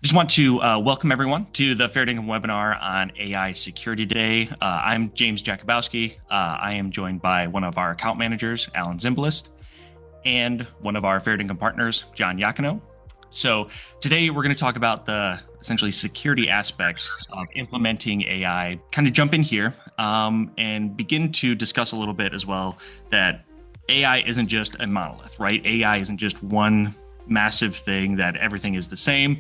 Just want to welcome everyone to the Fairdinkum webinar on AI Security Day. I'm James Jakubowski. I am joined by one of our account managers, Alan Zimbalist, and one of our Fairdinkum partners, John Yakino. So today we're going to talk about the essentially security aspects of implementing AI, kind of jump in here and begin to discuss a little bit as well that AI isn't just a monolith, right? AI isn't just one massive thing that everything is the same.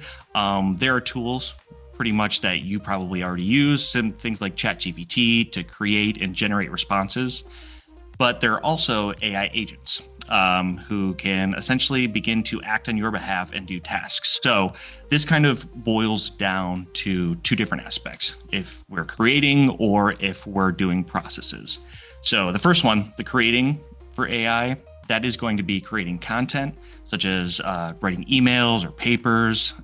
There are tools pretty much that you probably already use, some things like ChatGPT to create and generate responses. But there are also AI agents who can essentially begin to act on your behalf and do tasks. So this kind of boils down to two different aspects, if we're creating or if we're doing processes. So the first one, the creating for AI, that is going to be creating content, such as writing emails or papers,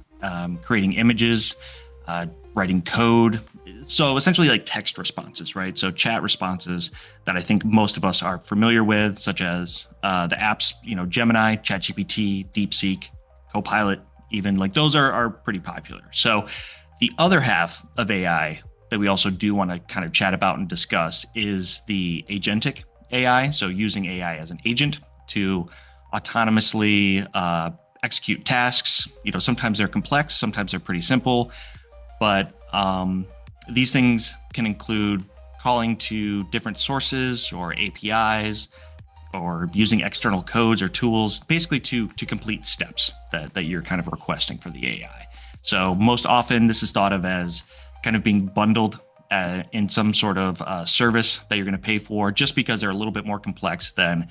creating images, writing code. So essentially like text responses, right? So chat responses that I think most of us are familiar with, such as the apps, Gemini, ChatGPT, DeepSeek, Copilot, even like those are pretty popular. So the other half of AI that we also do want to kind of chat about and discuss is the agentic AI. So using AI as an agent to autonomously execute tasks. Sometimes they're complex, sometimes they're pretty simple, but these things can include calling to different sources or APIs or using external codes or tools, basically to complete steps that you're kind of requesting for the AI. So most often this is thought of as kind of being bundled in some sort of service that you're going to pay for, just because they're a little bit more complex than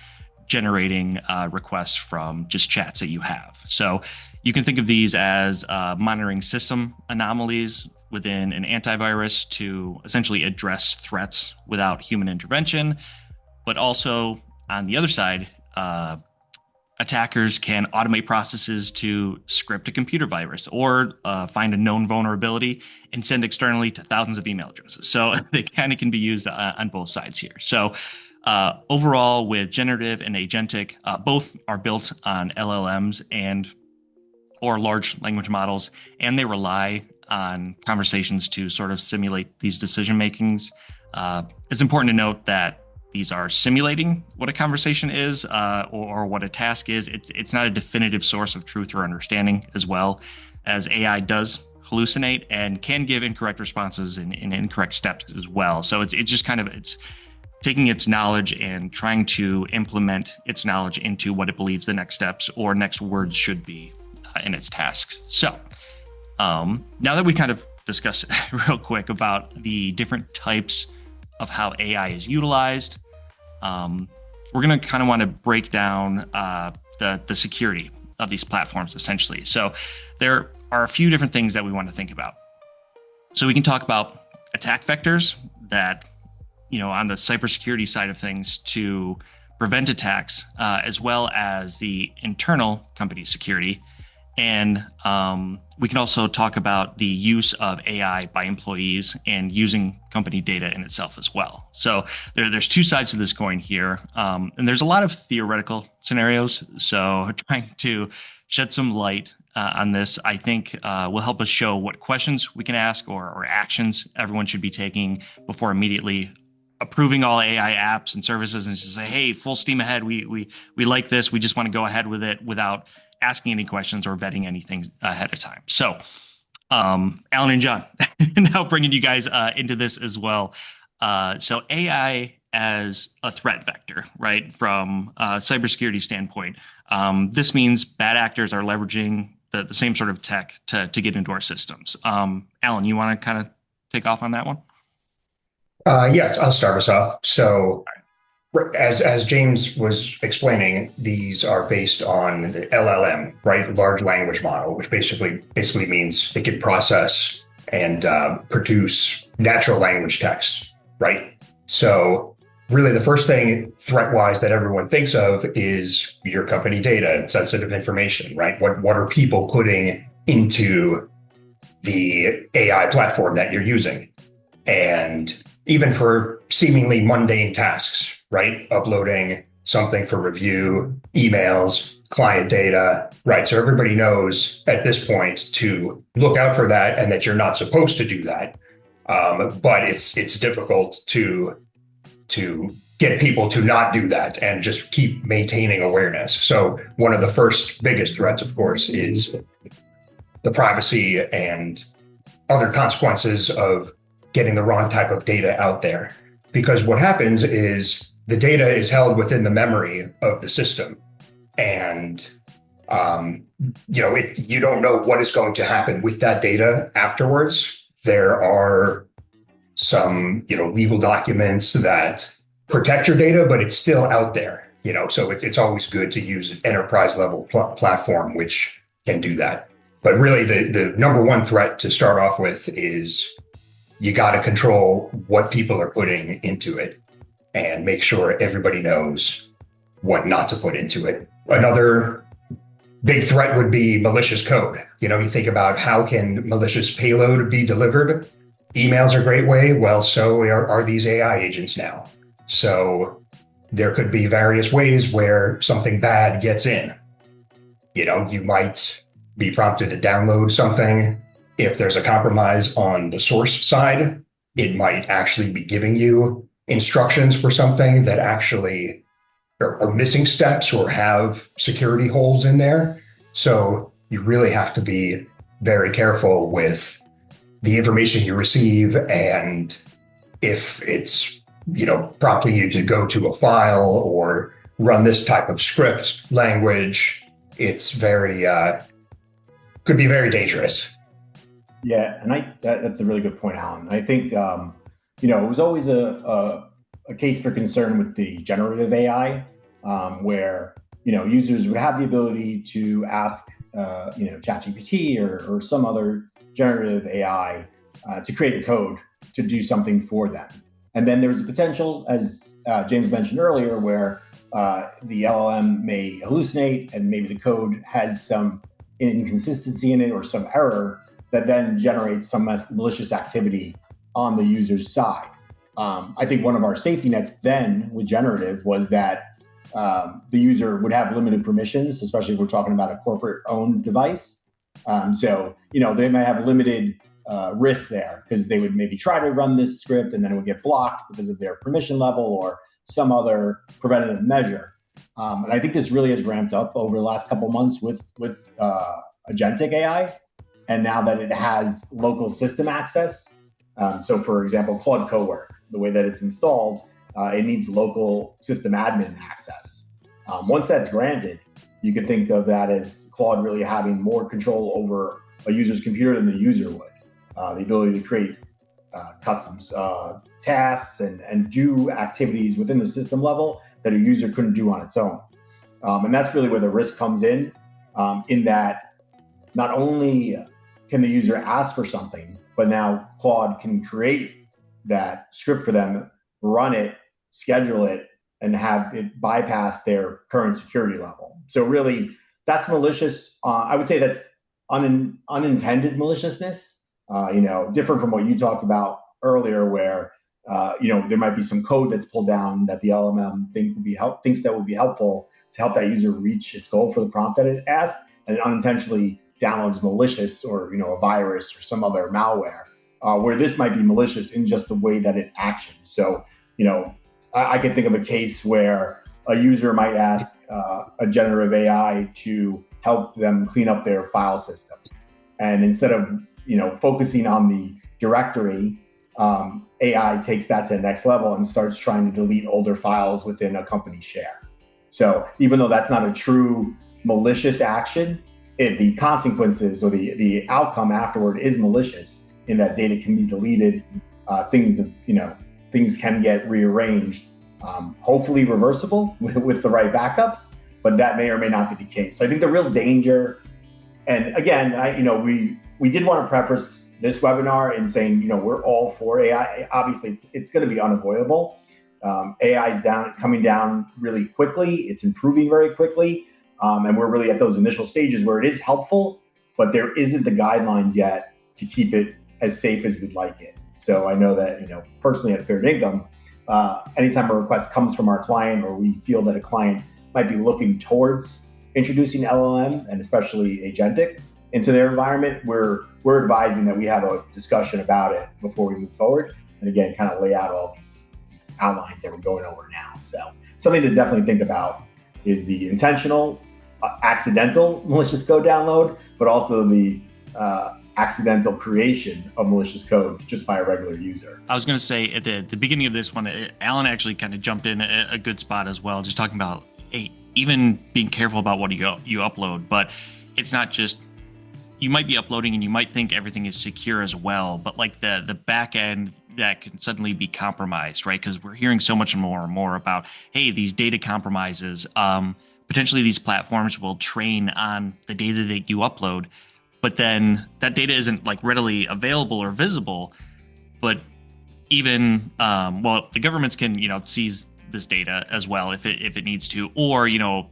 generating requests from just chats that you have. So you can think of these as monitoring system anomalies within an antivirus to essentially address threats without human intervention. But also on the other side, attackers can automate processes to script a computer virus or find a known vulnerability and send externally to thousands of email addresses. So they kind of can be used on both sides here. So overall, with generative and agentic, both are built on LLMs or large language models, and they rely on conversations to sort of simulate these decision makings. It's important to note that these are simulating what a conversation is or what a task is. It's not a definitive source of truth or understanding, as well as AI does hallucinate and can give incorrect responses and incorrect steps as well. So it's just kind of it's taking its knowledge and trying to implement its knowledge into what it believes the next steps or next words should be in its tasks. So now that we kind of discussed real quick about the different types of how AI is utilized, we're going to kind of want to break down the security of these platforms, essentially. So there are a few different things that we want to think about. So we can talk about attack vectors that, on the cybersecurity side of things to prevent attacks, as well as the internal company security. And we can also talk about the use of AI by employees and using company data in itself as well. So there's two sides to this coin here. And there's a lot of theoretical scenarios. So trying to shed some light on this, I think will help us show what questions we can ask or actions everyone should be taking before immediately approving all AI apps and services and just say, hey, full steam ahead. We like this. We just want to go ahead with it without asking any questions or vetting anything ahead of time. So Alan and John, now bringing you guys into this as well. So AI as a threat vector, right? From a cybersecurity standpoint, this means bad actors are leveraging the same sort of tech to get into our systems. Alan, you want to kind of take off on that one? Yes, I'll start us off. So as James was explaining, these are based on the LLM, right? Large language model, which basically means it can process and produce natural language text, right? So really the first thing threat-wise that everyone thinks of is your company data and sensitive information, right? What are people putting into the AI platform that you're using? And even for seemingly mundane tasks, right? Uploading something for review, emails, client data, right? So everybody knows at this point to look out for that and that you're not supposed to do that. But it's difficult to get people to not do that and just keep maintaining awareness. So one of the first biggest threats, of course, is the privacy and other consequences of getting the wrong type of data out there. Because what happens is the data is held within the memory of the system. And, you don't know what is going to happen with that data afterwards. There are some, legal documents that protect your data, but it's still out there, so it's always good to use an enterprise level platform, which can do that. But really the number one threat to start off with is you got to control what people are putting into it and make sure everybody knows what not to put into it. Another big threat would be malicious code. You think about how can malicious payload be delivered? Email's a great way. Well, so are these AI agents now. So there could be various ways where something bad gets in. You might be prompted to download something. If there's a compromise on the source side, it might actually be giving you instructions for something that actually are missing steps or have security holes in there. So you really have to be very careful with the information you receive, and if it's prompting you to go to a file or run this type of script language, it's very could be very dangerous. Yeah, and that's a really good point, Alan. I think it was always a case for concern with the generative AI, where users would have the ability to ask ChatGPT or some other generative AI to create a code to do something for them. And then there's a potential, as James mentioned earlier, where the LLM may hallucinate and maybe the code has some inconsistency in it or some error that then generates some malicious activity on the user's side. I think one of our safety nets then with generative was that the user would have limited permissions, especially if we're talking about a corporate-owned device. So they might have limited risk there because they would maybe try to run this script and then it would get blocked because of their permission level or some other preventative measure. And I think this really has ramped up over the last couple of months with agentic AI. And now that it has local system access, so for example, Claude Cowork, the way that it's installed, it needs local system admin access. Once that's granted, you could think of that as Claude really having more control over a user's computer than the user would. The ability to create custom tasks and do activities within the system level that a user couldn't do on its own. And that's really where the risk comes in that not only can the user ask for something, but now Claude can create that script for them, run it, schedule it, and have it bypass their current security level. So really, that's malicious. I would say that's unintended maliciousness, different from what you talked about earlier, where there might be some code that's pulled down that the LLM thinks that would be helpful to help that user reach its goal for the prompt that it asked, and it unintentionally downloads malicious or a virus or some other malware, where this might be malicious in just the way that it actions. So I can think of a case where a user might ask a generative AI to help them clean up their file system, and instead of focusing on the directory, AI takes that to the next level and starts trying to delete older files within a company share. So even though that's not a true malicious action, the consequences or the outcome afterward is malicious in that data can be deleted, things can get rearranged, hopefully reversible with the right backups, but that may or may not be the case. So I think the real danger, and again, we did want to preface this webinar in saying, we're all for AI. Obviously, it's going to be unavoidable. AI is coming down really quickly. It's improving very quickly. And we're really at those initial stages where it is helpful, but there isn't the guidelines yet to keep it as safe as we'd like it. So I know that, personally at Fairdinkum, anytime a request comes from our client, or we feel that a client might be looking towards introducing LLM and especially agentic into their environment, we're advising that we have a discussion about it before we move forward. And again, kind of lay out all these outlines that we're going over now. So something to definitely think about is the intentional, accidental malicious code download, but also the accidental creation of malicious code just by a regular user. I was going to say at the beginning of this one, Alan actually kind of jumped in a good spot as well, just talking about even being careful about what you upload. But it's not just, you might be uploading and you might think everything is secure as well, but like the back end that can suddenly be compromised, right? Because we're hearing so much more and more about, hey, these data compromises. Potentially these platforms will train on the data that you upload, but then that data isn't like readily available or visible. But even the governments can seize this data as well if it needs to, or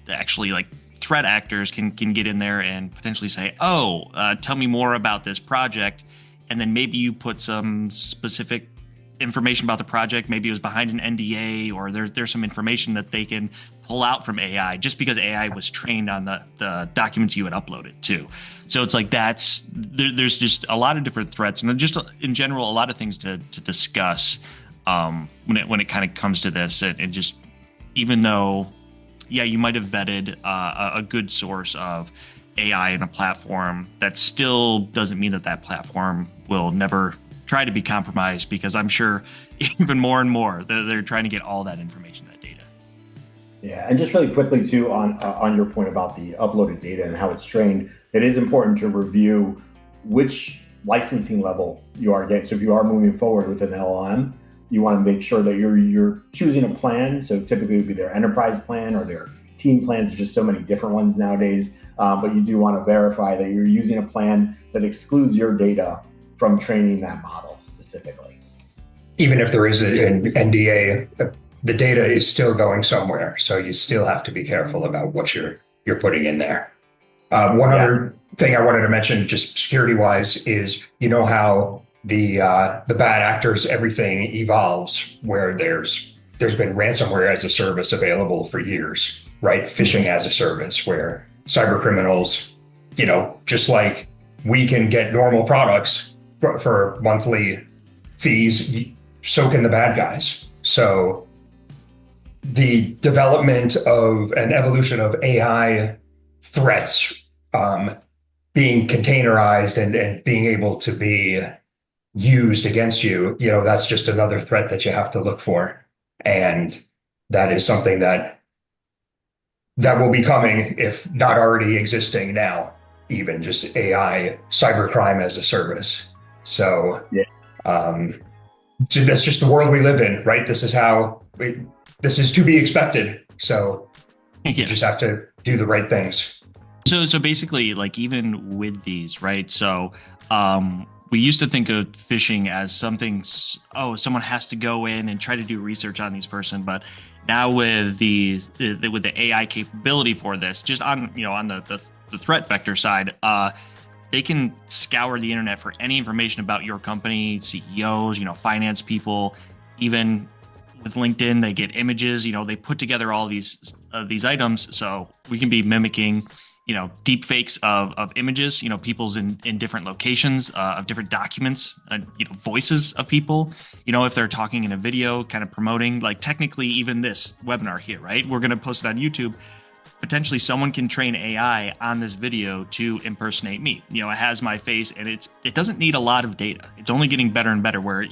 actually like threat actors can get in there and potentially say, tell me more about this project, and then maybe you put some specific information about the project. Maybe it was behind an NDA, or there's some information that they can pull out from AI just because AI was trained on the documents you had uploaded too. So it's like there's just a lot of different threats, and just in general a lot of things to discuss when it kind of comes to this. And just, even though you might have vetted a good source of AI in a platform, that still doesn't mean that platform will never try to be compromised, because I'm sure even more and more they're trying to get all that information, that data. Yeah, and just really quickly too on your point about the uploaded data and how it's trained, it is important to review which licensing level you are getting. So if you are moving forward with an LLM, you want to make sure that you're choosing a plan. So typically it would be their enterprise plan or their team plans. There's just so many different ones nowadays. But you do want to verify that you're using a plan that excludes your data from training that model specifically. Even if there is an NDA, the data is still going somewhere, so you still have to be careful about what you're putting in there. One other thing I wanted to mention, just security-wise, is how the bad actors, everything evolves, where there's been ransomware as a service available for years, right? Phishing as a service, where cyber criminals, just like we can get normal products for monthly fees, so can the bad guys. So the development of an evolution of AI threats being containerized and being able to be used against you, that's just another threat that you have to look for. And that is something that will be coming, if not already existing now, even just AI cybercrime as a service. So that's just the world we live in, right? This is this is to be expected. So you just have to do the right things. So basically, like, even with these, right? So we used to think of phishing as something, someone has to go in and try to do research on this person. But now with the AI capability for this, just on the threat vector side, they can scour the internet for any information about your company, CEOs, finance people. Even with LinkedIn, they get images. They put together all these items, so we can be mimicking deep fakes of images, people's in different locations, of different documents, voices of people, if they're talking in a video, kind of promoting, like, technically even this webinar here, right? We're going to post it on YouTube. Potentially someone can train AI on this video to impersonate me. It has my face, and it doesn't need a lot of data. It's only getting better and better, where,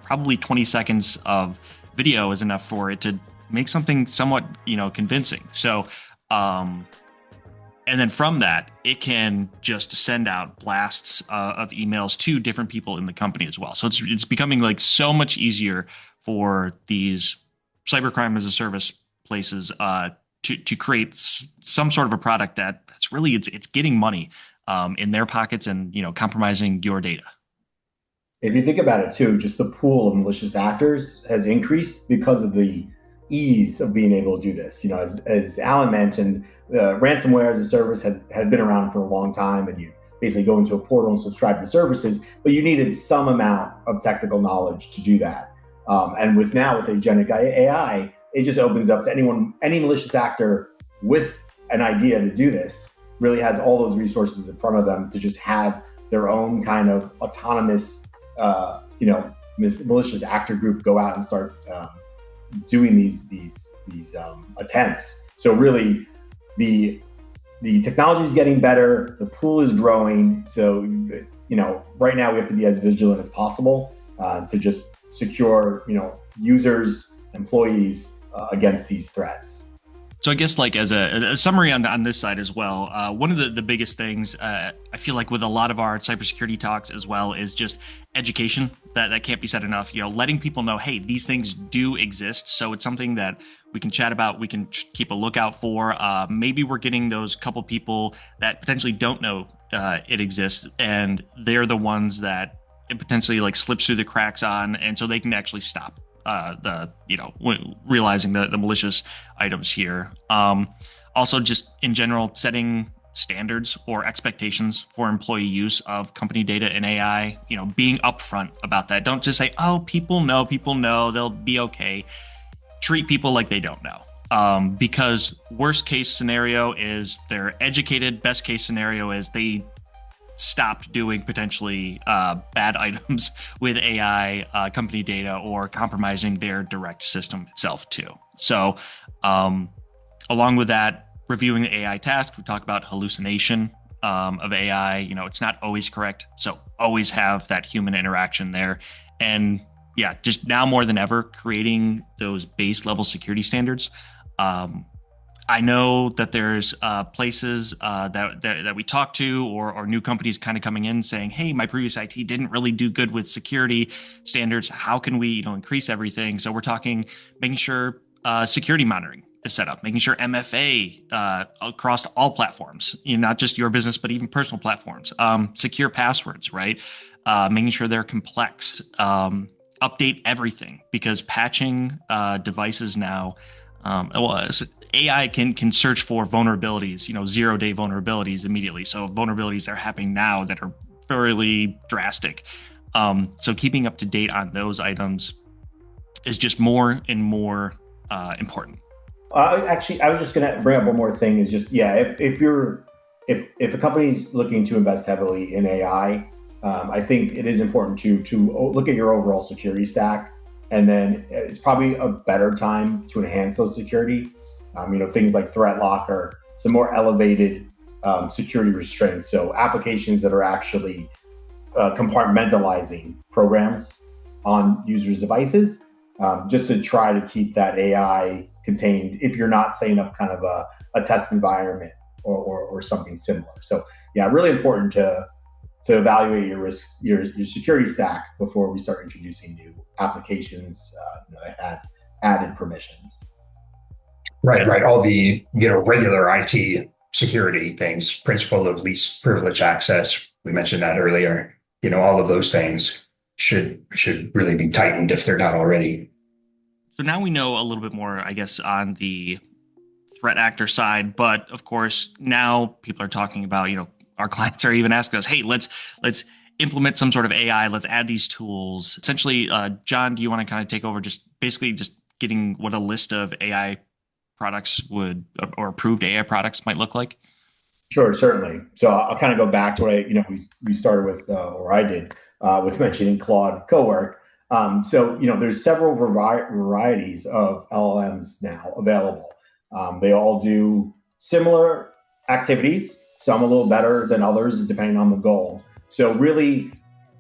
probably 20 seconds of video is enough for it to make something somewhat, convincing. So, and then from that, it can just send out blasts of emails to different people in the company as well. So it's becoming like so much easier for these cybercrime as a service places to create some sort of a product that's really it's getting money in their pockets and compromising your data. If you think about it too, just the pool of malicious actors has increased because of the ease of being able to do this. As Alan mentioned, ransomware as a service had been around for a long time, and you basically go into a portal and subscribe to services, but you needed some amount of technical knowledge to do that. And with agentic AI, it just opens up to any malicious actor with an idea to do this really has all those resources in front of them to just have their own kind of autonomous, malicious actor group go out and start doing these attempts. So really, the technology is getting better, the pool is growing. So right now we have to be as vigilant as possible to just secure users, employees against these threats. So I guess like as a summary on this side as well, one of the biggest things I feel like with a lot of our cybersecurity talks as well is just education. That can't be said enough. Letting people know, hey, these things do exist. So it's something that we can chat about. We can keep a lookout for. Maybe we're getting those couple people that potentially don't know it exists, and they're the ones that it potentially like slips through the cracks on, and so they can actually stop realizing the malicious items here. Also, just in general, setting standards or expectations for employee use of company data and AI, being upfront about that. Don't just say, oh, people know, they'll be okay. Treat people like they don't know. Because worst case scenario is they're educated. Best case scenario is they stopped doing potentially bad items with AI, company data, or compromising their direct system itself too. So along with that, reviewing the AI task, we talk about hallucination of AI. It's not always correct. So always have that human interaction there. And yeah, just now more than ever, creating those base level security standards. I know that there's places that we talk to or new companies kind of coming in saying, hey, my previous IT didn't really do good with security standards. How can we increase everything? So we're talking making sure security monitoring is set up, making sure MFA across all platforms, not just your business, but even personal platforms, secure passwords, right? Making sure they're complex, update everything, because patching devices now, AI can search for vulnerabilities, 0-day vulnerabilities immediately. So vulnerabilities that are happening now that are fairly drastic. So keeping up to date on those items is just more and more important. Actually, I was just going to bring up one more thing. Is just if a company's looking to invest heavily in AI, I think it is important to look at your overall security stack, and then it's probably a better time to enhance those security. Things like Threat Locker, some more elevated security restraints. So applications that are actually compartmentalizing programs on users' devices, just to try to keep that AI contained if you're not setting up kind of a test environment or something similar. So yeah, really important to evaluate your risk, your security stack before we start introducing new applications that have added permissions. Right. All the regular IT security things, principle of least privilege access. We mentioned that earlier. All of those things should really be tightened if they're not already. So now we know a little bit more, I guess, on the threat actor side. But of course, now people are talking about, our clients are even asking us, hey, let's implement some sort of AI. Let's add these tools. Essentially, John, do you want to kind of take over just getting what a list of AI products or approved AI products might look like? Sure, certainly. So I'll kind of go back to what we started with, or I did, with mentioning Claude Cowork. So there's several varieties of LLMs now available. They all do similar activities. Some a little better than others, depending on the goal. So really,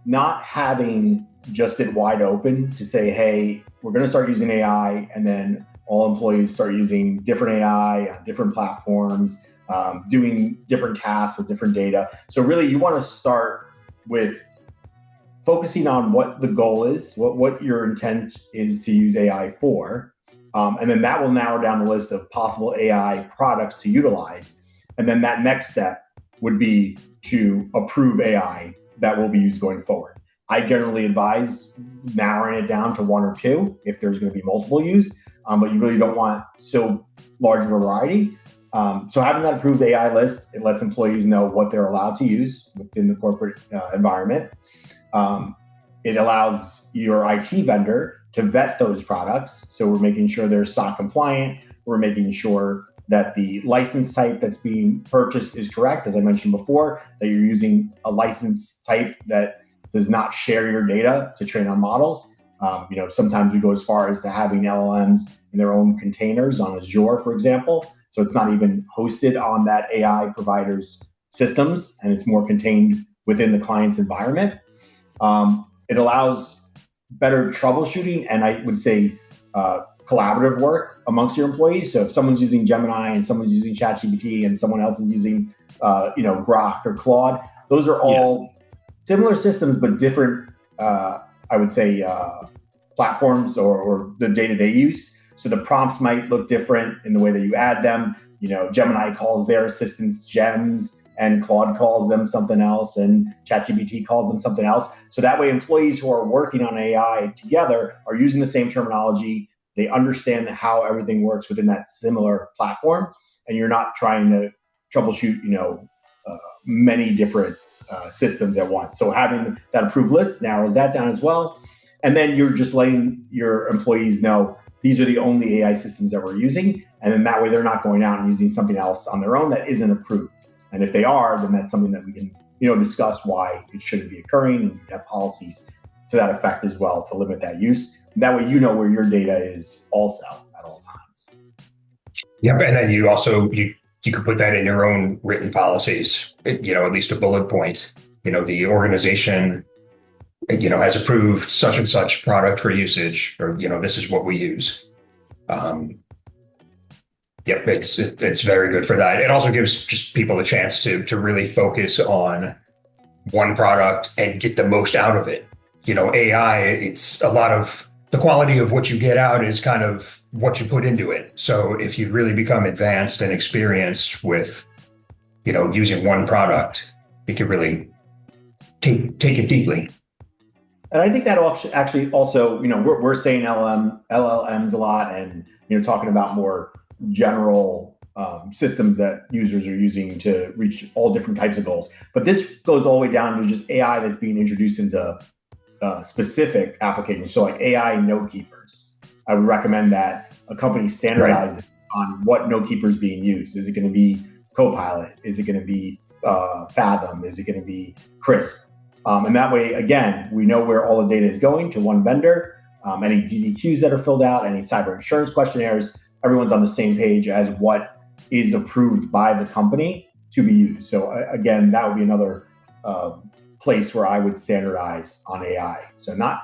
not having just it wide open to say, hey, we're going to start using AI, and then all employees start using different AI on different platforms, doing different tasks with different data. So really, you want to start with focusing on what the goal is, what your intent is to use AI for, and then that will narrow down the list of possible AI products to utilize. And then that next step would be to approve AI that will be used going forward. I generally advise narrowing it down to one or two if there's going to be multiple used, but you really don't want so large of a variety. So having that approved AI list, it lets employees know what they're allowed to use within the corporate environment. It allows your IT vendor to vet those products. So we're making sure they're SOC compliant. We're making sure that the license type that's being purchased is correct. As I mentioned before, that you're using a license type that does not share your data to train on models. Sometimes we go as far as to having LLMs in their own containers on Azure, for example. So it's not even hosted on that AI provider's systems, and it's more contained within the client's environment. It allows better troubleshooting, and I would say collaborative work amongst your employees. So if someone's using Gemini and someone's using ChatGPT and someone else is using Grok or Claude, those are all similar systems but different, I would say, platforms or the day-to-day use. So the prompts might look different in the way that you add them. Gemini calls their assistants gems, and Claude calls them something else, and ChatGPT calls them something else. So that way employees who are working on AI together are using the same terminology. They understand how everything works within that similar platform, and you're not trying to troubleshoot, many different systems at once. So having that approved list narrows that down as well. And then you're just letting your employees know these are the only AI systems that we're using. And then that way they're not going out and using something else on their own that isn't approved. And if they are, then that's something that we can, discuss why it shouldn't be occurring, and have policies to that effect as well to limit that use. That way, where your data is also at all times. Yeah, and then you also you could put that in your own written policies. At least a bullet point. The organization, has approved such and such product for usage, or this is what we use. It's very good for that. It also gives just people a chance to really focus on one product and get the most out of it. AI, it's a lot of the quality of what you get out is kind of what you put into it. So if you really become advanced and experienced with, using one product, you can really take it deeply. And I think that actually also, we're saying LLMs a lot, and talking about more general systems that users are using to reach all different types of goals. But this goes all the way down to just AI that's being introduced into specific applications. So like AI note keepers, I would recommend that a company standardizes on what note keeper is being used. Is it going to be Copilot? Is it going to be Fathom? Is it going to be Crisp? And that way, again, we know where all the data is going to one vendor. Any DDQs that are filled out, any cyber insurance questionnaires, everyone's on the same page as what is approved by the company to be used. So again, that would be another place where I would standardize on AI. So not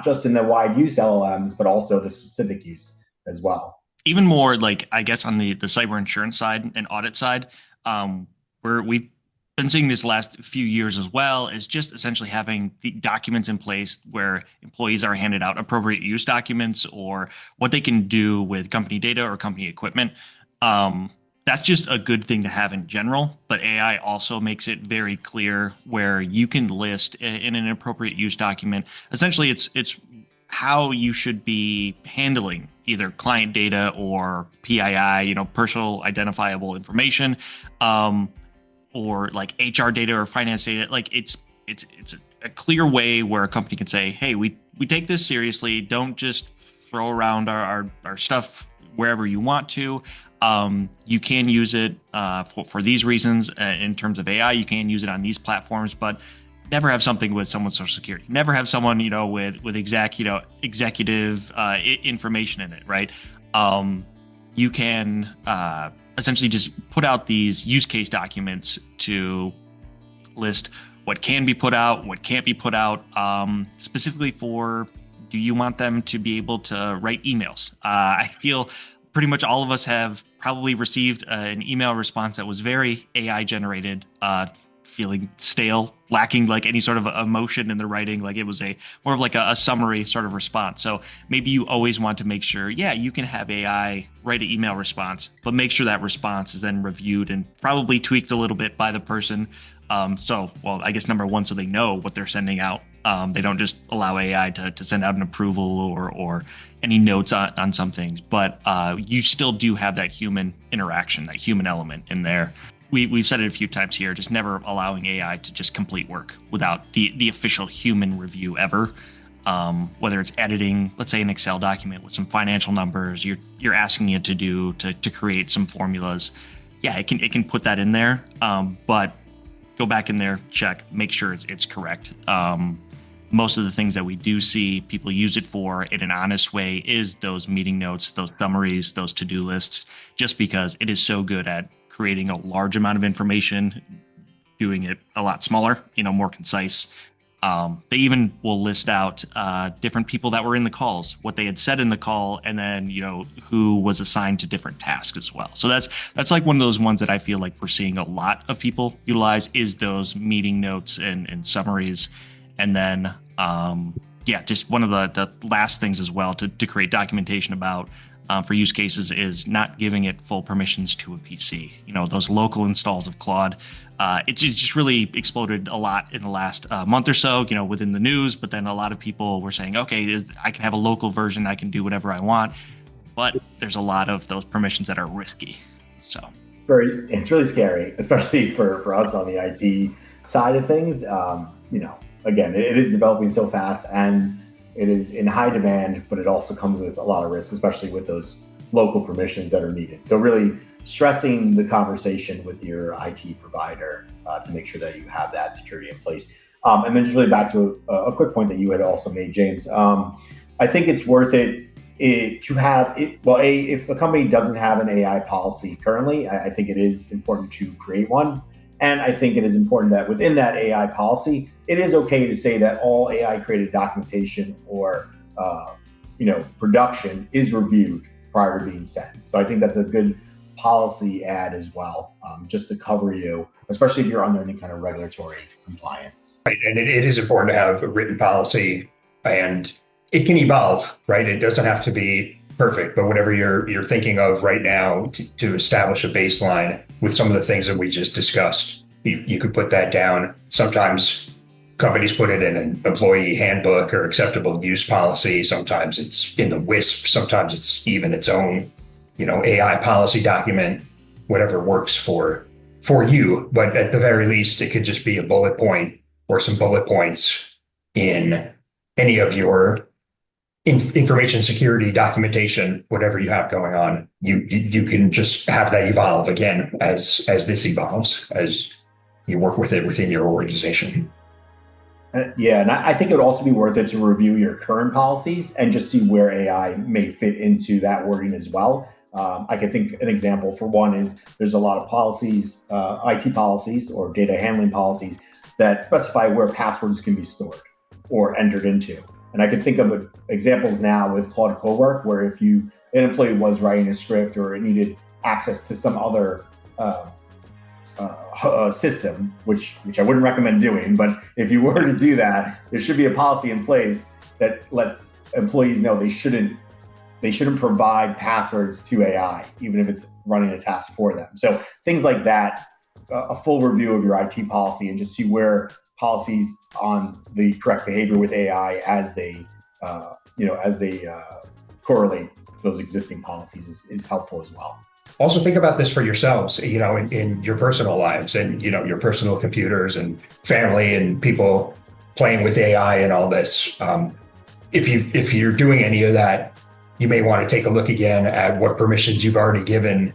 just in the wide use LLMs, but also the specific use as well. Even more like, I guess, on the cyber insurance side and audit side, we've been seeing this last few years as well, is just essentially having the documents in place where employees are handed out appropriate use documents or what they can do with company data or company equipment. That's just a good thing to have in general, but AI also makes it very clear where you can list in an appropriate use document. Essentially, it's how you should be handling either client data or PII, personal identifiable information, or like HR data or finance data. Like it's a clear way where a company can say, hey, we take this seriously. Don't just throw around our stuff wherever you want to. You can use it for these reasons in terms of AI. You can use it on these platforms, but never have something with someone's social security. Never have someone, with executive information in it, right? You can essentially just put out these use case documents to list what can be put out, what can't be put out, specifically for, do you want them to be able to write emails? I feel pretty much all of us have probably received an email response that was very AI generated, feeling stale, lacking like any sort of emotion in the writing. Like it was more of like a summary sort of response. So maybe you always want to make sure, you can have AI write an email response, but make sure that response is then reviewed and probably tweaked a little bit by the person. I guess number one, so they know what they're sending out. They don't just allow AI to send out an approval or any notes on some things, but you still do have that human interaction, that human element in there. We've said it a few times here, just never allowing AI to just complete work without the official human review ever. whether it's editing, let's say an Excel document with some financial numbers, you're asking it to do to create some formulas. Yeah, it can put that in there, but go back in there, check, make sure it's correct. Most of the things that we do see people use it for in an honest way is those meeting notes, those summaries, those to-do lists, just because it is so good at creating a large amount of information, doing it a lot smaller, more concise. They even will list out different people that were in the calls, what they had said in the call, and then who was assigned to different tasks as well. So that's like one of those ones that I feel like we're seeing a lot of people utilize is those meeting notes and summaries. And then just one of the last things as well to create documentation about for use cases is not giving it full permissions to a PC. Those local installs of Claude. It's just really exploded a lot in the last month or so, within the news. But then a lot of people were saying, okay, I can have a local version. I can do whatever I want. But there's a lot of those permissions that are risky. So it's really scary, especially for us on the IT side of things. Again, it is developing so fast and it is in high demand, but it also comes with a lot of risks, especially with those local permissions that are needed. So really stressing the conversation with your IT provider to make sure that you have that security in place. And then just really back to a quick point that you had also made, James. I think it's worth it to have it. Well, if a company doesn't have an AI policy currently, I think it is important to create one. And I think it is important that within that AI policy, it is okay to say that all AI created documentation or production is reviewed prior to being sent. So I think that's a good policy add as well, just to cover you, especially if you're under any kind of regulatory compliance. Right, and it is important to have a written policy, and it can evolve, right? It doesn't have to be perfect, but whatever you're thinking of right now to establish a baseline with some of the things that we just discussed, you could put that down. Sometimes companies put it in an employee handbook or acceptable use policy. Sometimes it's in the WISP. Sometimes it's even its own, AI policy document, whatever works for you. But at the very least, it could just be a bullet point or some bullet points in any of your information security documentation, whatever you have going on. You can just have that evolve again as this evolves, as you work with it within your organization. Yeah, and I think it would also be worth it to review your current policies and just see where AI may fit into that wording as well. I can think an example for one is there's a lot of policies, IT policies or data handling policies that specify where passwords can be stored or entered into. And I can think of examples now with Claude Cowork, where if an employee was writing a script or it needed access to some other system, which I wouldn't recommend doing, but if you were to do that, there should be a policy in place that lets employees know they shouldn't provide passwords to AI, even if it's running a task for them. So things like that, a full review of your IT policy and just see where policies on the correct behavior with AI as they correlate those existing policies is helpful as well. Also think about this for yourselves, in your personal lives and, your personal computers and family and people playing with AI and all this. If you're doing any of that, you may want to take a look again at what permissions you've already given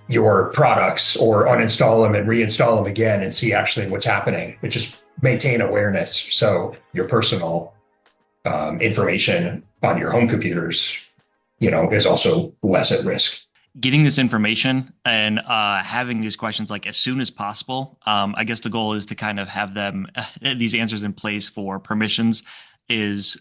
your products, or uninstall them and reinstall them again and see actually what's happening. And just maintain awareness. So your personal information on your home computers, is also less at risk. Getting this information and having these questions like as soon as possible. I guess the goal is to kind of have these answers in place for permissions is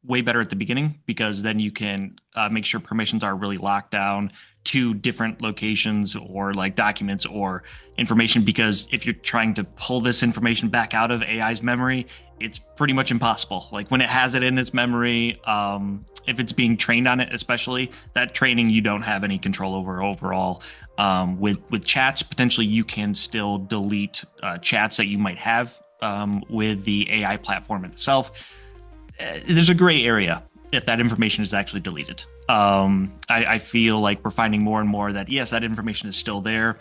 way better at the beginning, because then you can make sure permissions are really locked down to different locations or like documents or information. Because if you're trying to pull this information back out of AI's memory, it's pretty much impossible. Like when it has it in its memory, if it's being trained on it, especially, that training you don't have any control over overall. With chats, potentially you can still delete chats that you might have with the AI platform itself. There's a gray area if that information is actually deleted. I feel like we're finding more and more that yes, that information is still there.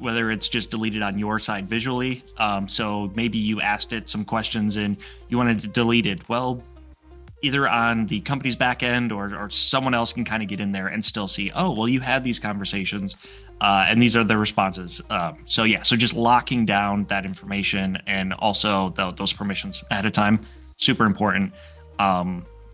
whether it's just deleted on your side visually. So maybe you asked it some questions and you wanted to delete it. Well, either on the company's back end or someone else can kind of get in there and still see, oh, well, you had these conversations and these are the responses. So just locking down that information and also those permissions ahead of time, super important.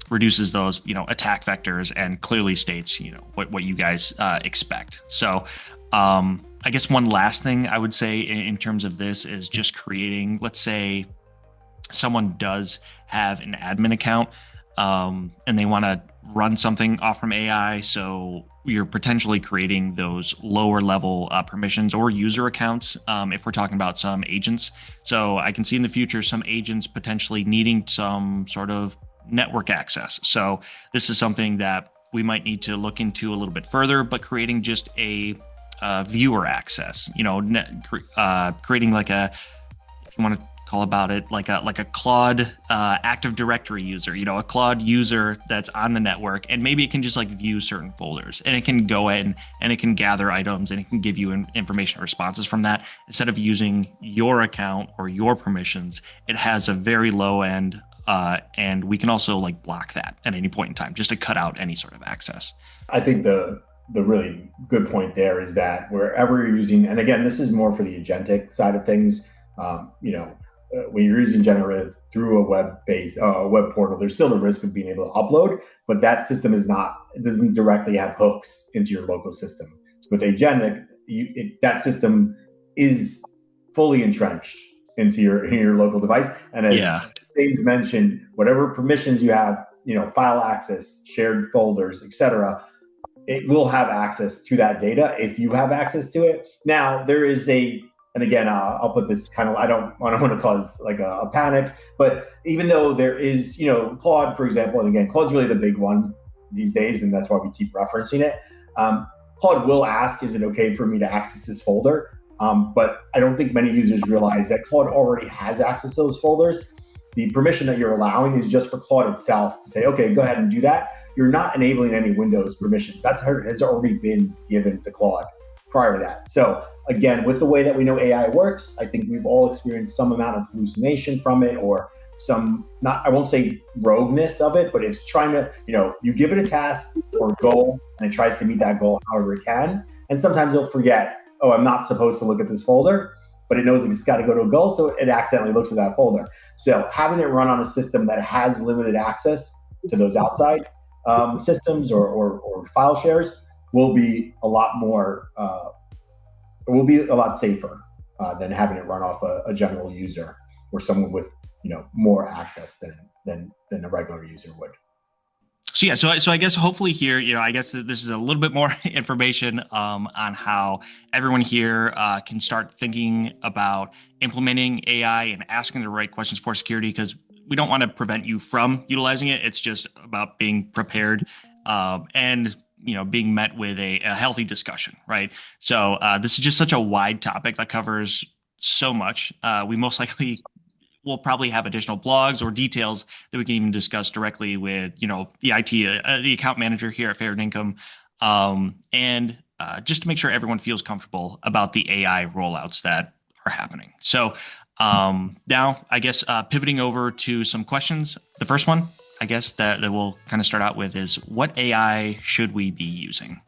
Reduces those, attack vectors and clearly states, what you guys expect. So I guess one last thing I would say in terms of this is just creating, let's say someone does have an admin account and they want to run something off from AI. So you're potentially creating those lower level permissions or user accounts if we're talking about some agents. So I can see in the future some agents potentially needing some sort of network access. So this is something that we might need to look into a little bit further, but creating just a viewer access, creating like a, if you want to call about it, like a Claude Active Directory user, a Claude user that's on the network, and maybe it can just like view certain folders, and it can go in and it can gather items and it can give you information responses from that. Instead of using your account or your permissions, it has a very low end, and we can also like block that at any point in time just to cut out any sort of access. I think the really good point there is that wherever you're using, and again, this is more for the agentic side of things, when you're using generative through a web-based web portal, there's still the risk of being able to upload, but that system doesn't directly have hooks into your local system. With agentic, that system is fully entrenched into your local device. And as James mentioned, whatever permissions you have, file access, shared folders, etc., it will have access to that data if you have access to it. Now, there is and again, I'll put this kind of, I don't want to cause like a panic, but even though there is, Claude, for example, and again, Claude's really the big one these days, and that's why we keep referencing it. Claude will ask, is it okay for me to access this folder? But I don't think many users realize that Claude already has access to those folders. The permission that you're allowing is just for Claude itself to say, okay, go ahead and do that. You're not enabling any Windows permissions. That has already been given to Claude prior to that. So again, with the way that we know AI works, I think we've all experienced some amount of hallucination from it, or some, I won't say rogueness of it, but it's trying to, you give it a task or a goal and it tries to meet that goal however it can. And sometimes it'll forget, oh, I'm not supposed to look at this folder, but it knows it's got to go to a goal, so it accidentally looks at that folder. So having it run on a system that has limited access to those outside systems or file shares will be a lot more, will be a lot safer than having it run off a general user or someone with more access than a regular user would. So I guess hopefully here, I guess this is a little bit more information on how everyone here can start thinking about implementing AI and asking the right questions for security, because we don't want to prevent you from utilizing it. It's just about being prepared and being met with a healthy discussion, right? So this is just such a wide topic that covers so much. We most likely will probably have additional blogs or details that we can even discuss directly with, the IT, the account manager here at Fairdinkum, and just to make sure everyone feels comfortable about the AI rollouts that are happening. So now, I guess pivoting over to some questions. The first one, I guess that we'll kind of start out with is, what AI should we be using?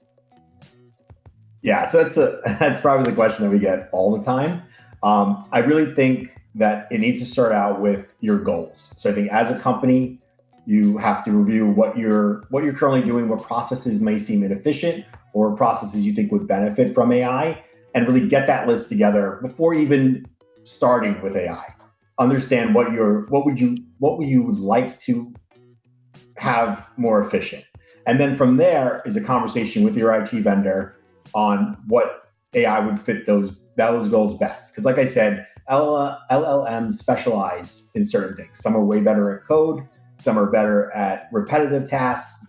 Yeah, so that's probably the question that we get all the time. I really think that it needs to start out with your goals. So I think as a company, you have to review what you're currently doing, what processes may seem inefficient, or processes you think would benefit from AI, and really get that list together before even starting with AI. Understand what would you like to have more efficient, and then from there is a conversation with your IT vendor on what AI would fit those goals best. Because like I said, LLMs specialize in certain things. Some are way better at code, some are better at repetitive tasks,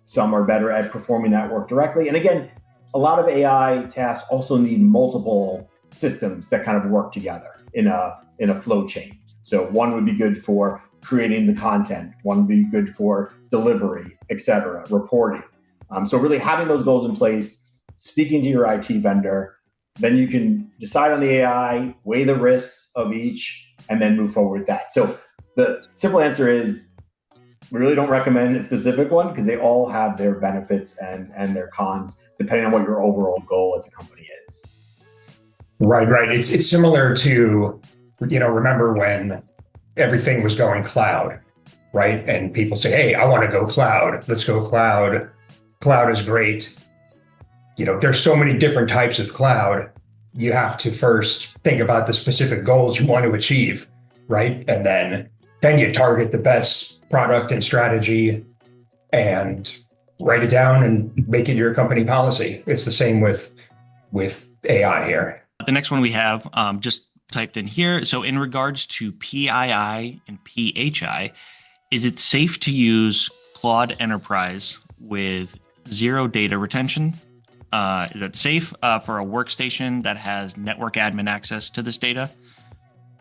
some are better at performing that work directly. And again, a lot of AI tasks also need multiple systems that kind of work together in a flow chain. So one would be good for creating the content, one would be good for delivery, etc., reporting. So really having those goals in place, speaking to your IT vendor, then you can decide on the AI, weigh the risks of each, and then move forward with that. So the simple answer is we really don't recommend a specific one because they all have their benefits and their cons, depending on what your overall goal as a company is. Right. It's similar to, remember when everything was going cloud, right? And people say, hey, I want to go cloud. Let's go cloud. Cloud is great. There's so many different types of cloud. You have to first think about the specific goals you want to achieve, right? And then you target the best product and strategy and write it down and make it your company policy. It's the same with AI here. The next one we have just typed in here. So in regards to PII and PHI, is it safe to use Claude Enterprise with zero data retention? Is it safe for a workstation that has network admin access to this data?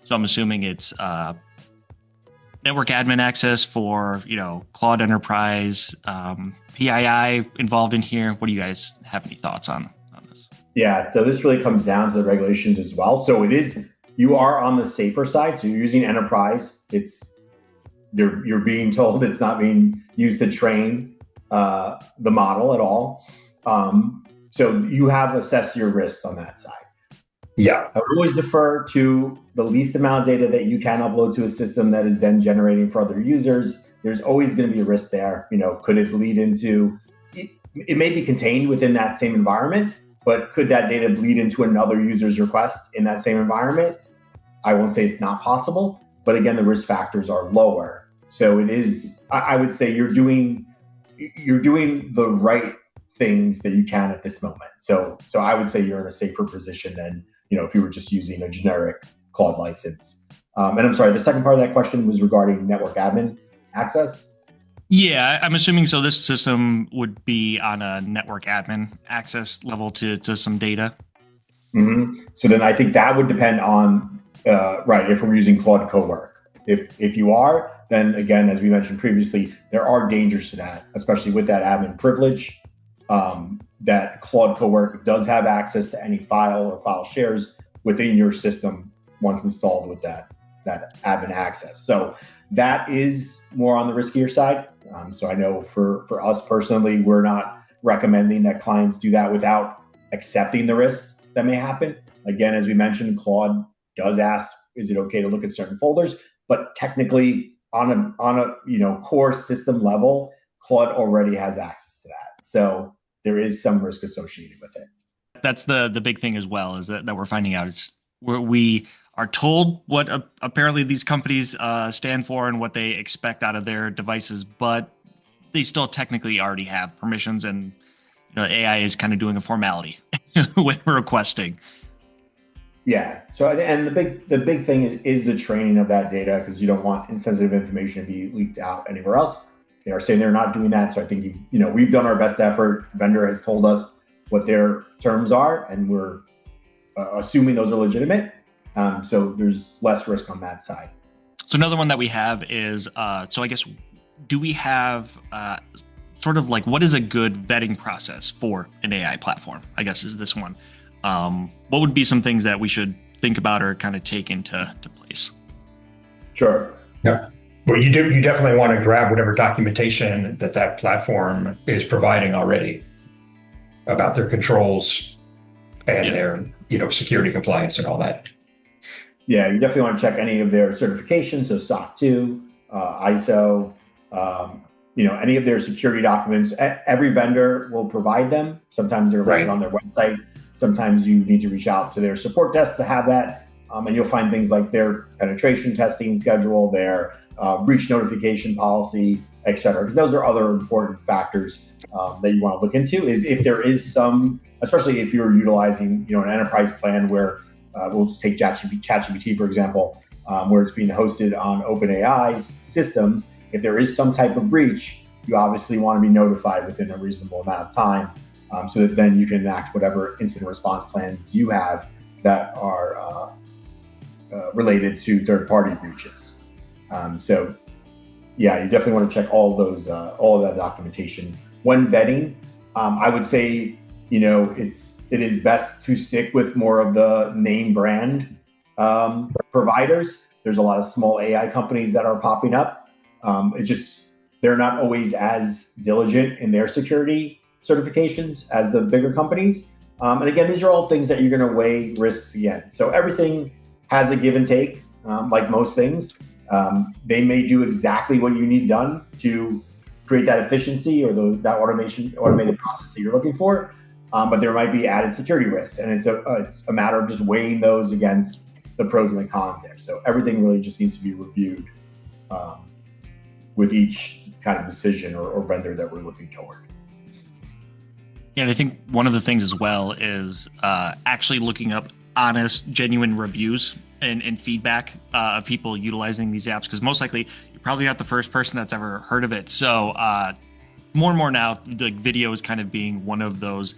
So I'm assuming it's network admin access for, Claude Enterprise, PII involved in here. What do you guys have any thoughts on this? Yeah, so this really comes down to the regulations as well. So you are on the safer side. So you're using enterprise. You're being told it's not being used to train the model at all. So you have assessed your risks on that side. Yeah. I would always defer to the least amount of data that you can upload to a system that is then generating for other users. There's always going to be a risk there. Could it bleed into, it may be contained within that same environment, but could that data bleed into another user's request in that same environment? I won't say it's not possible, but again, the risk factors are lower. So it is, I would say you're doing the right things that you can at this moment. So I would say you're in a safer position than, if you were just using a generic Claude license. And I'm sorry, the second part of that question was regarding network admin access. Yeah, I'm assuming so this system would be on a network admin access level to some data. Mm-hmm. So then I think that would depend on, if we're using Claude Cowork. If you are, then again, as we mentioned previously, there are dangers to that, especially with that admin privilege. That Claude Cowork does have access to any file or file shares within your system once installed with that admin access. So that is more on the riskier side. So I know for us personally, we're not recommending that clients do that without accepting the risks that may happen. Again, as we mentioned, Claude does ask, is it okay to look at certain folders? But technically on a core system level, Claude already has access to that. So there is some risk associated with it. That's the big thing as well, is that we're finding out. It's where we are told what apparently these companies stand for and what they expect out of their devices, but they still technically already have permissions, and AI is kind of doing a formality when we're requesting. Yeah. So and the big thing is the training of that data, because you don't want insensitive information to be leaked out anywhere else. They are saying they're not doing that. So I think we've done our best effort. Vendor has told us what their terms are, and we're assuming those are legitimate. So there's less risk on that side. So another one that we have is, so I guess, do we have sort of like, what is a good vetting process for an AI platform? I guess is this one. What would be some things that we should think about or kind of take into place? Sure. Yeah. Well, you definitely want to grab whatever documentation that platform is providing already about their controls and their, security compliance and all that. Yeah, you definitely want to check any of their certifications, so SOC 2, ISO, any of their security documents. Every vendor will provide them. Sometimes they're listed on their website. Sometimes you need to reach out to their support desk to have that. And you'll find things like their penetration testing schedule, their breach notification policy, et cetera. Because those are other important factors that you want to look into. Is if there is some, especially if you're utilizing an enterprise plan where we'll just take ChatGPT, for example, where it's being hosted on OpenAI's systems. If there is some type of breach, you obviously want to be notified within a reasonable amount of time, so that then you can enact whatever incident response plans you have that are related to third-party breaches. So, yeah, you definitely want to check all of that documentation when vetting. I would say it is best to stick with more of the name brand providers. There's a lot of small AI companies that are popping up. It's just they're not always as diligent in their security certifications as the bigger companies. And again, these are all things that you're going to weigh risks against. So everything has a give and take, like most things. They may do exactly what you need done to create that efficiency or that automated process that you're looking for. But there might be added security risks, and it's a matter of just weighing those against the pros and the cons there. So everything really just needs to be reviewed with each kind of decision or vendor that we're looking toward. Yeah, and I think one of the things as well is actually looking up honest, genuine reviews and feedback of people utilizing these apps, because most likely you're probably not the first person that's ever heard of it. So more and more now, the video is kind of being one of those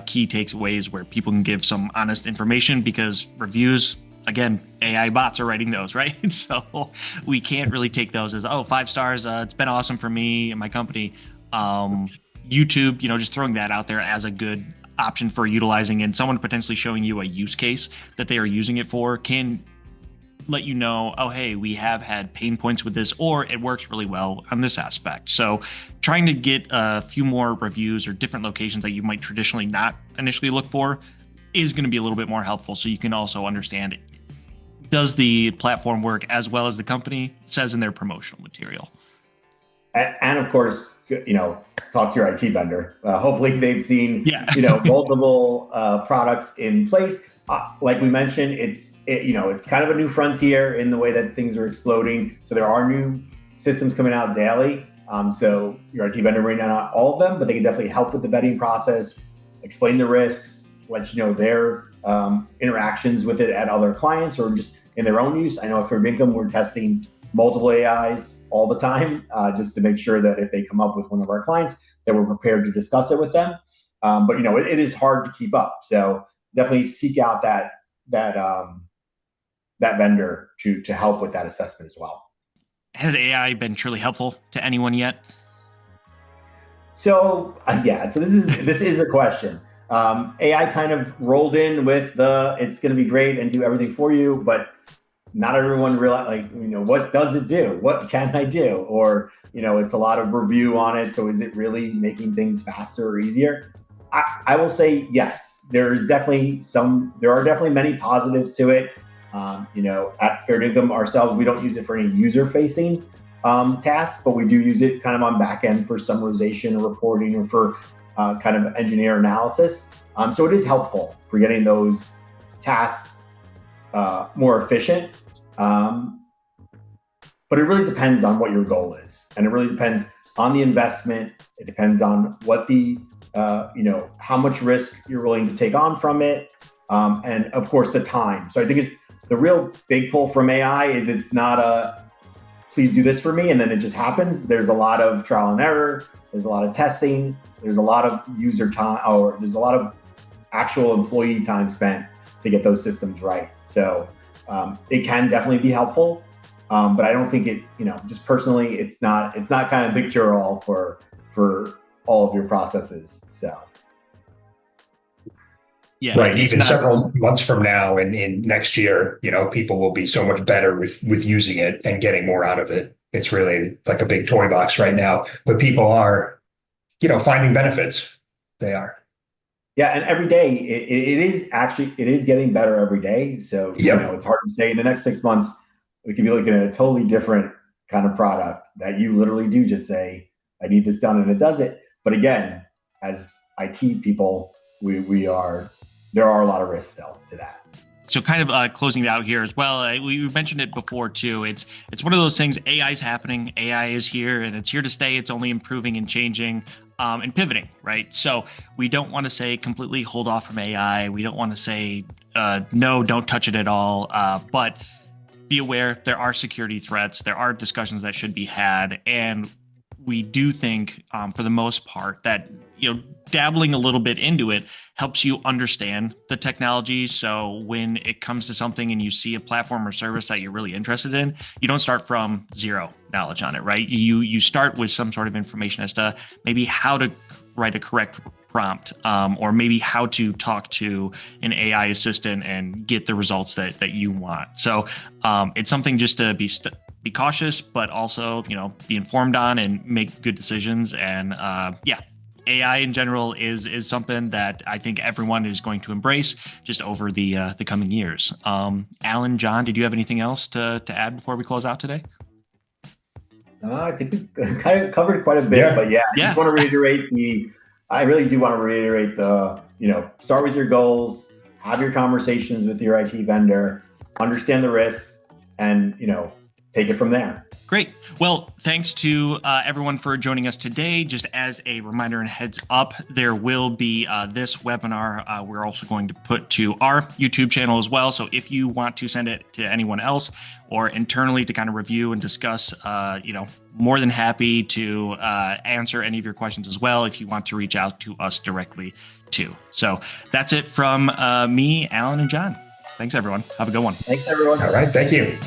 key takeaways where people can give some honest information, because reviews, again, AI bots are writing those, right? So we can't really take those as, 5 stars, it's been awesome for me and my company. YouTube, just throwing that out there as a good option for utilizing, and someone potentially showing you a use case that they are using it for can let you know, oh, hey, we have had pain points with this, or it works really well on this aspect. So trying to get a few more reviews or different locations that you might traditionally not initially look for is going to be a little bit more helpful, so you can also understand, does the platform work as well as the company says in their promotional material? And of course, talk to your IT vendor. Hopefully they've seen, multiple products in place. Like we mentioned, it's kind of a new frontier in the way that things are exploding. So there are new systems coming out daily. So your IT vendor may not all of them, but they can definitely help with the vetting process, explain the risks, let you know their interactions with it at other clients or just in their own use. I know at Fairdinkum, we're testing multiple AIs all the time, just to make sure that if they come up with one of our clients, that we're prepared to discuss it with them. But it is hard to keep up. So definitely seek out that vendor to help with that assessment as well. Has AI been truly helpful to anyone yet? So so this is a question. AI kind of rolled in with it's going to be great and do everything for you, but not everyone realize, what does it do? What can I do? Or, it's a lot of review on it. So is it really making things faster or easier? I will say, yes, there are definitely many positives to it. At Fairdinkum ourselves, we don't use it for any user-facing tasks, but we do use it kind of on back end for summarization or reporting or for kind of engineer analysis. So it is helpful for getting those tasks more efficient. But it really depends on what your goal is. And it really depends on the investment. It depends on what how much risk you're willing to take on from it. And of course the time. So I think the real big pull from AI is it's not please do this for me, and then it just happens. There's a lot of trial and error. There's a lot of testing. There's a lot of user time, or there's a lot of actual employee time spent to get those systems right. So it can definitely be helpful, but I don't think it, just personally, it's not kind of the cure-all for all of your processes. So. Yeah, right. Even several months from now and in next year, people will be so much better with using it and getting more out of it. It's really like a big toy box right now, but people are, finding benefits. They are. Yeah, and every day it is getting better every day. So it's hard to say in the next 6 months we could be looking at a totally different kind of product that you literally do just say, I need this done, and it does it. But again, as IT people, there are a lot of risks still to that. So kind of closing it out here as well, we mentioned it before too. It's one of those things, AI is happening, AI is here, and it's here to stay. It's only improving and changing and pivoting, right? So we don't want to say completely hold off from AI. We don't want to say, no, don't touch it at all. But be aware there are security threats. There are discussions that should be had. And we do think, for the most part, that dabbling a little bit into it helps you understand the technology. So when it comes to something and you see a platform or service that you're really interested in, you don't start from zero knowledge on it, right? You start with some sort of information as to maybe how to write a correct prompt, or maybe how to talk to an AI assistant and get the results that you want. So it's something just to be cautious, but also, be informed on and make good decisions. And AI in general is something that I think everyone is going to embrace just over the coming years. Alan, John, did you have anything else to add before we close out today? I think we kind of covered quite a bit, but I just want to reiterate I really do want to reiterate start with your goals, have your conversations with your IT vendor, understand the risks, and, take it from there. Great. Well, thanks to everyone for joining us today. Just as a reminder and heads up, there will be this webinar we're also going to put to our YouTube channel as well. So if you want to send it to anyone else or internally to kind of review and discuss, more than happy to answer any of your questions as well if you want to reach out to us directly too. So that's it from me, Alan, and John. Thanks, everyone. Have a good one. Thanks, everyone. All right. Thank you.